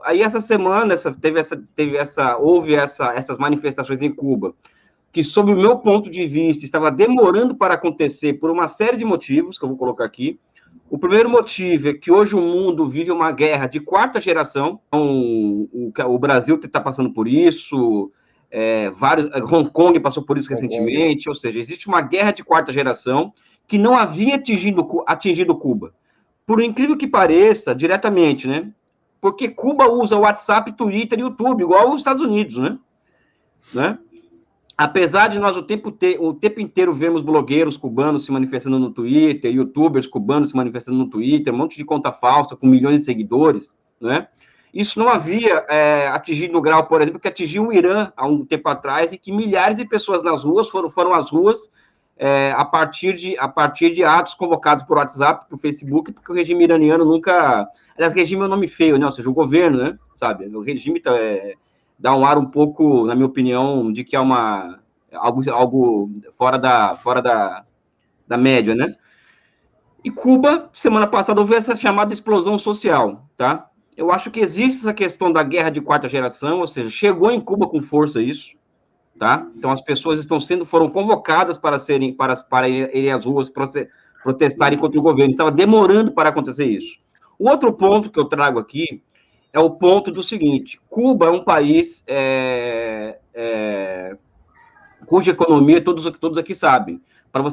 aí essa semana houve essas manifestações em Cuba, que, sob o meu ponto de vista, estava demorando para acontecer por uma série de motivos, que eu vou colocar aqui. O primeiro motivo é que hoje o mundo vive uma guerra de quarta geração. Então, o Brasil está passando por isso, Hong Kong passou por isso recentemente, ou seja, existe uma guerra de quarta geração que não havia atingido Cuba. Por incrível que pareça, diretamente, né? Porque Cuba usa WhatsApp, Twitter e YouTube, igual os Estados Unidos, né? Apesar de nós o tempo inteiro vermos blogueiros cubanos se manifestando no Twitter, youtubers cubanos se manifestando no Twitter, um monte de conta falsa com milhões de seguidores, né? Isso não havia atingido o grau, por exemplo, que atingiu o Irã há um tempo atrás, e que milhares de pessoas nas ruas foram às ruas a partir de atos convocados por WhatsApp, por Facebook, porque o regime iraniano nunca... Aliás, regime é um nome feio, né? Ou seja, o governo, né? Sabe? O regime dá um ar um pouco, na minha opinião, de que é algo fora da média, né? E Cuba, semana passada, houve essa chamada explosão social, tá? Eu acho que existe essa questão da guerra de quarta geração, ou seja, chegou em Cuba com força isso, tá? Então as pessoas foram convocadas para irem às ruas protestarem contra o governo. Estava demorando para acontecer isso. O outro ponto que eu trago aqui é o ponto do seguinte: Cuba é um país cuja economia todos aqui sabem. Para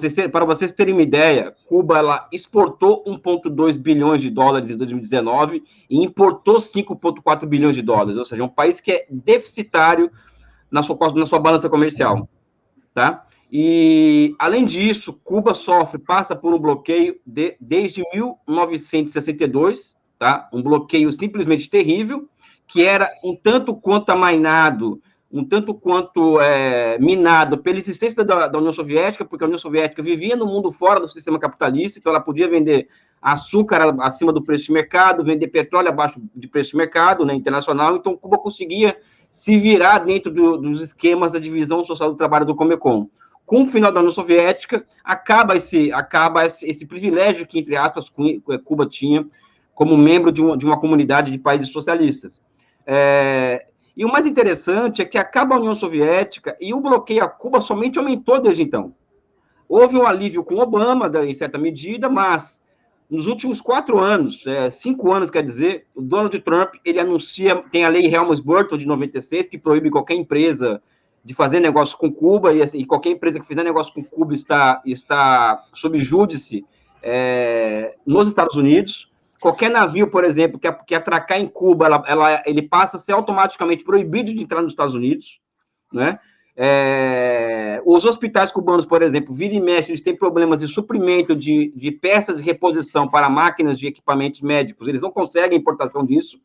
vocês terem uma ideia, Cuba ela exportou 1,2 bilhões de dólares em 2019 e importou 5,4 bilhões de dólares, ou seja, é um país que é deficitário na sua balança comercial, tá? E, além disso, Cuba passa por um bloqueio desde 1962, tá? Um bloqueio simplesmente terrível, que era um tanto quanto amainado, um tanto quanto minado pela existência da União Soviética, porque a União Soviética vivia no mundo fora do sistema capitalista, então ela podia vender açúcar acima do preço de mercado, vender petróleo abaixo de preço de mercado, né, internacional, então Cuba conseguia se virar dentro dos esquemas da divisão social do trabalho do Comecon. Com o final da União Soviética, acaba esse privilégio que, entre aspas, Cuba tinha como membro de uma comunidade de países socialistas. E o mais interessante é que acaba a União Soviética e o bloqueio a Cuba somente aumentou desde então. Houve um alívio com Obama, em certa medida, mas nos últimos 4 anos, 5 anos, quer dizer, o Donald Trump, ele tem a lei Helms-Burton de 96, que proíbe qualquer empresa de fazer negócio com Cuba, e qualquer empresa que fizer negócio com Cuba está sob júdice nos Estados Unidos. Qualquer navio, por exemplo, que atracar em Cuba, ele passa a ser automaticamente proibido de entrar nos Estados Unidos, né? Os hospitais cubanos, por exemplo, vira e mexe, eles têm problemas de suprimento de peças de reposição para máquinas de equipamentos médicos, eles não conseguem importação disso,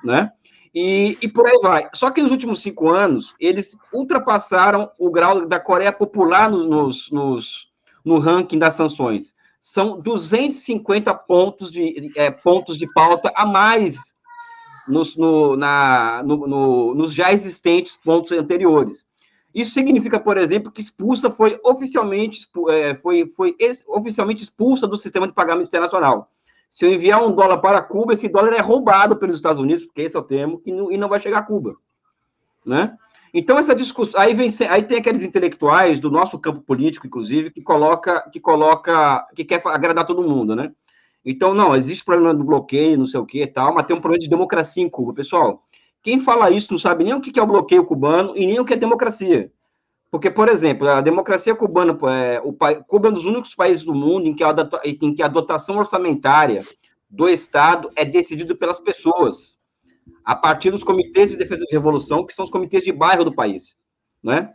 né? E por aí vai. Só que nos últimos 5 anos, eles ultrapassaram o grau da Coreia Popular no ranking das sanções. São 250 pontos de pauta a mais nos já existentes pontos anteriores. Isso significa, por exemplo, que foi oficialmente expulsa do sistema de pagamento internacional. Se eu enviar $1 para Cuba, esse dólar é roubado pelos Estados Unidos, porque esse é o termo, e não vai chegar a Cuba, né? Então, essa discussão... Aí tem aqueles intelectuais do nosso campo político, inclusive, que quer agradar todo mundo, né? Então, não, existe problema do bloqueio, não sei o que e tal, mas tem um problema de democracia em Cuba. Pessoal, quem fala isso não sabe nem o que é o bloqueio cubano e nem o que é democracia. Porque, por exemplo, a democracia cubana, Cuba é um dos únicos países do mundo em que a dotação orçamentária do Estado é decidida pelas pessoas, a partir dos comitês de defesa de revolução, que são os comitês de bairro do país, né?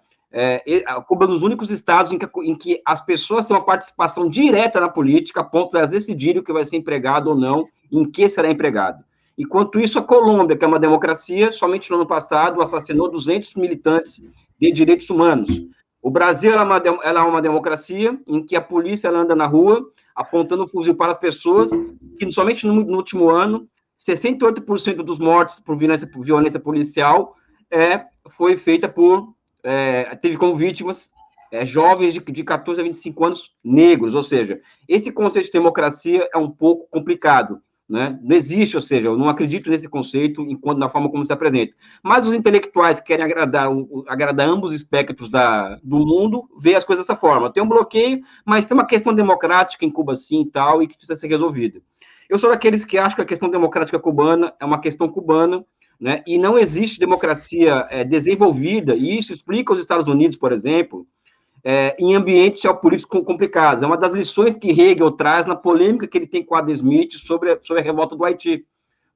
Cuba é um dos únicos estados em que as pessoas têm uma participação direta na política, a ponto de elas decidirem o que vai ser empregado ou não, em que será empregado. Enquanto isso, a Colômbia, que é uma democracia, somente no ano passado assassinou 200 militantes de direitos humanos. O Brasil ela é uma democracia em que a polícia ela anda na rua apontando o fuzil para as pessoas, que somente no último ano 68% dos mortes por violência policial foi feita teve como vítimas jovens de 14 a 25 anos negros, ou seja, esse conceito de democracia é um pouco complicado, né? Não existe, ou seja, eu não acredito nesse conceito enquanto na forma como se apresenta. Mas os intelectuais que querem agradar ambos os espectros do mundo, vê as coisas dessa forma. Tem um bloqueio, mas tem uma questão democrática em Cuba sim e tal, e que precisa ser resolvida. Eu sou daqueles que acham que a questão democrática cubana é uma questão cubana, né? E não existe democracia desenvolvida, e isso explica os Estados Unidos, por exemplo, em ambientes geopolíticos complicados. É uma das lições que Hegel traz na polêmica que ele tem com Adam Smith sobre a revolta do Haiti,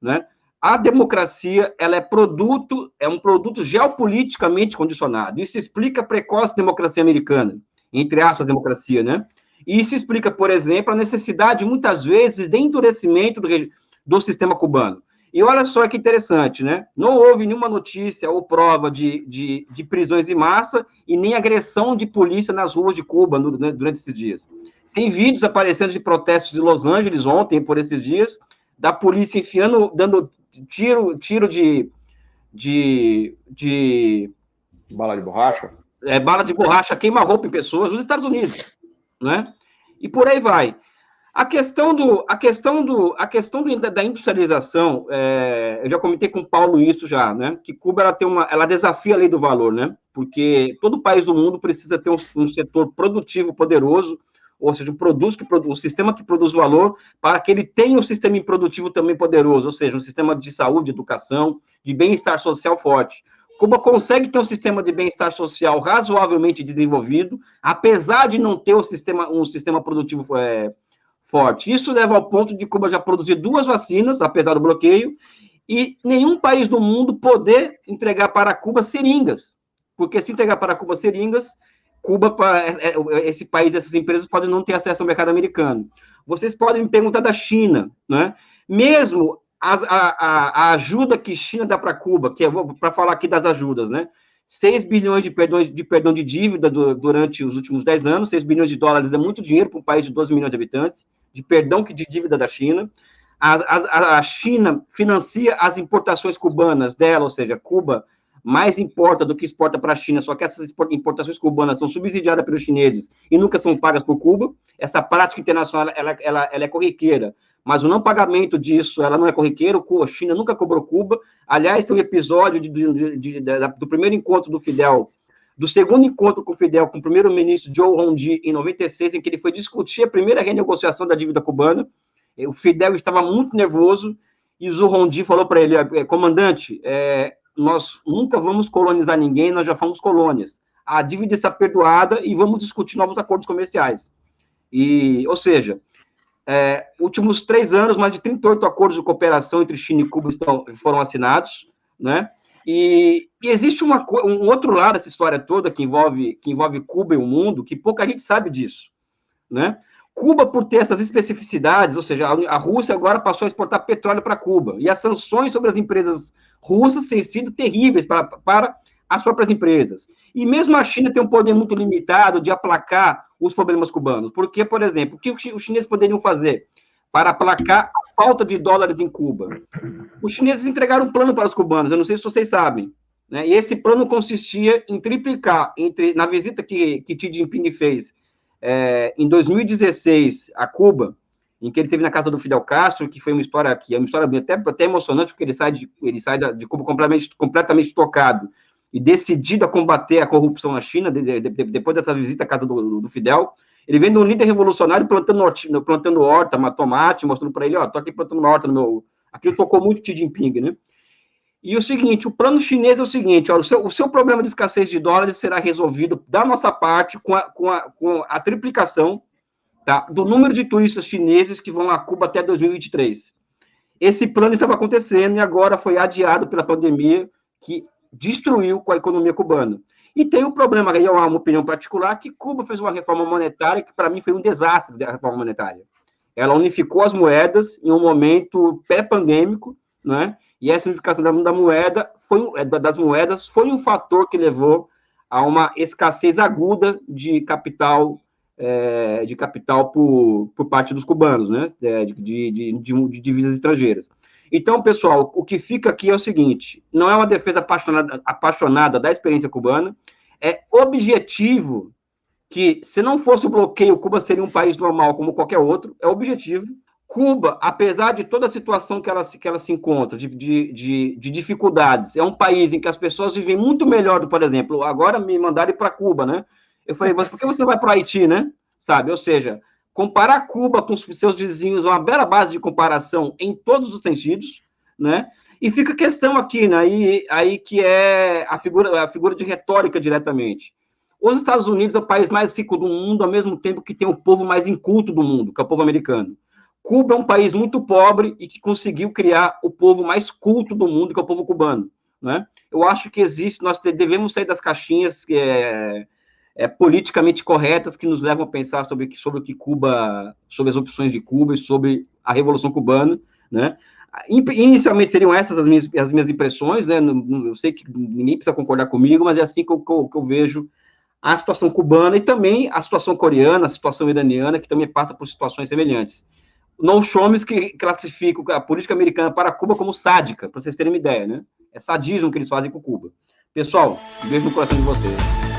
né? A democracia, ela é um produto geopoliticamente condicionado. Isso explica a precoce democracia americana, entre aspas, democracia, né? E isso explica, por exemplo, a necessidade, muitas vezes, de endurecimento do sistema cubano. E olha só que interessante, né? Não houve nenhuma notícia ou prova de prisões em massa e nem agressão de polícia nas ruas de Cuba durante esses dias. Tem vídeos aparecendo de protestos de Los Angeles ontem, por esses dias, da polícia enfiando, dando tiro de bala de borracha? Bala de borracha, queima-roupa em pessoas, nos Estados Unidos, né? E por aí vai. A questão da industrialização, eu já comentei com o Paulo isso já, né? Que Cuba ela desafia a lei do valor, né? Porque todo país do mundo precisa ter um setor produtivo poderoso, ou seja, um sistema que produz valor para que ele tenha um sistema improdutivo também poderoso, ou seja, um sistema de saúde, de educação, de bem-estar social forte. Cuba consegue ter um sistema de bem-estar social razoavelmente desenvolvido, apesar de não ter um sistema produtivo forte. Isso leva ao ponto de Cuba já produzir 2 vacinas, apesar do bloqueio, e nenhum país do mundo poder entregar para Cuba seringas, porque se entregar para Cuba seringas, esse país, essas empresas podem não ter acesso ao mercado americano. Vocês podem me perguntar da China, né? Mesmo a ajuda que a China dá para Cuba, que para falar aqui das ajudas, né? 6 bilhões de perdão de dívida durante os últimos 10 anos, 6 bilhões de dólares é muito dinheiro para um país de 12 milhões de habitantes, de perdão de dívida da China. A China financia as importações cubanas dela, ou seja, Cuba mais importa do que exporta para a China, só que essas importações cubanas são subsidiadas pelos chineses e nunca são pagas por Cuba. Essa prática internacional, ela é corriqueira, mas o não pagamento disso, ela não é corriqueira, a China nunca cobrou Cuba. Aliás, tem um episódio do primeiro encontro do Fidel, do segundo encontro com o Fidel, com o primeiro-ministro Joe Rondi, em 96, em que ele foi discutir a primeira renegociação da dívida cubana. O Fidel estava muito nervoso, e o Rondi falou para ele, comandante, nós nunca vamos colonizar ninguém, nós já fomos colônias. A dívida está perdoada e vamos discutir novos acordos comerciais. Ou seja, últimos 3 anos, mais de 38 acordos de cooperação entre China e Cuba foram assinados, né? E existe um outro lado dessa história toda que envolve Cuba e o mundo, que pouca gente sabe disso, né? Cuba, por ter essas especificidades, ou seja, a Rússia agora passou a exportar petróleo para Cuba, e as sanções sobre as empresas russas têm sido terríveis para as próprias empresas. E mesmo a China tem um poder muito limitado de aplacar os problemas cubanos, porque, por exemplo, o que os chineses poderiam fazer para aplacar a falta de dólares em Cuba? Os chineses entregaram um plano para os cubanos, eu não sei se vocês sabem, né? E esse plano consistia em triplicar, na visita que Xi Jinping fez em 2016 a Cuba, em que ele esteve na casa do Fidel Castro, que foi uma história até emocionante, porque ele sai de Cuba completamente tocado e decidido a combater a corrupção na China, depois dessa visita à casa do Fidel. Ele vem de um líder revolucionário plantando horta, tomate, mostrando para ele, tô aqui plantando uma horta no meu... Aquilo tocou muito Xi Jinping, né? E o seguinte, o plano chinês é o seguinte, o seu problema de escassez de dólares será resolvido da nossa parte com a triplicação, tá, do número de turistas chineses que vão a Cuba até 2023. Esse plano estava acontecendo e agora foi adiado pela pandemia, que destruiu com a economia cubana. E tem um problema, aí é uma opinião particular, que Cuba fez uma reforma monetária que, para mim, foi um desastre da reforma monetária. Ela unificou as moedas em um momento pré-pandêmico, né? E essa unificação das moedas foi um fator que levou a uma escassez aguda de capital por parte dos cubanos, né? De divisas estrangeiras. Então, pessoal, o que fica aqui é o seguinte, não é uma defesa apaixonada da experiência cubana, é objetivo que, se não fosse o bloqueio, Cuba seria um país normal como qualquer outro, é objetivo. Cuba, apesar de toda a situação que ela se encontra, de dificuldades, é um país em que as pessoas vivem muito melhor, por exemplo, agora me mandaram ir para Cuba, né? Eu falei, por que você não vai para Haiti, né? Sabe? Ou seja, comparar Cuba com os seus vizinhos é uma bela base de comparação em todos os sentidos, né? E fica a questão aqui, né? Aí que é a figura de retórica diretamente. Os Estados Unidos é o país mais rico do mundo, ao mesmo tempo que tem o povo mais inculto do mundo, que é o povo americano. Cuba é um país muito pobre e que conseguiu criar o povo mais culto do mundo, que é o povo cubano, né? Eu acho que nós devemos sair das caixinhas politicamente corretas que nos levam a pensar sobre o que Cuba, sobre as opções de Cuba e sobre a Revolução Cubana, né? Inicialmente seriam essas as minhas impressões, né? Eu sei que ninguém precisa concordar comigo, mas é assim que eu vejo a situação cubana e também a situação coreana, a situação iraniana, que também passa por situações semelhantes. Noam Chomsky classifica a política americana para Cuba como sádica, para vocês terem uma ideia, né? É sadismo que eles fazem com Cuba. Pessoal, um beijo no coração de vocês.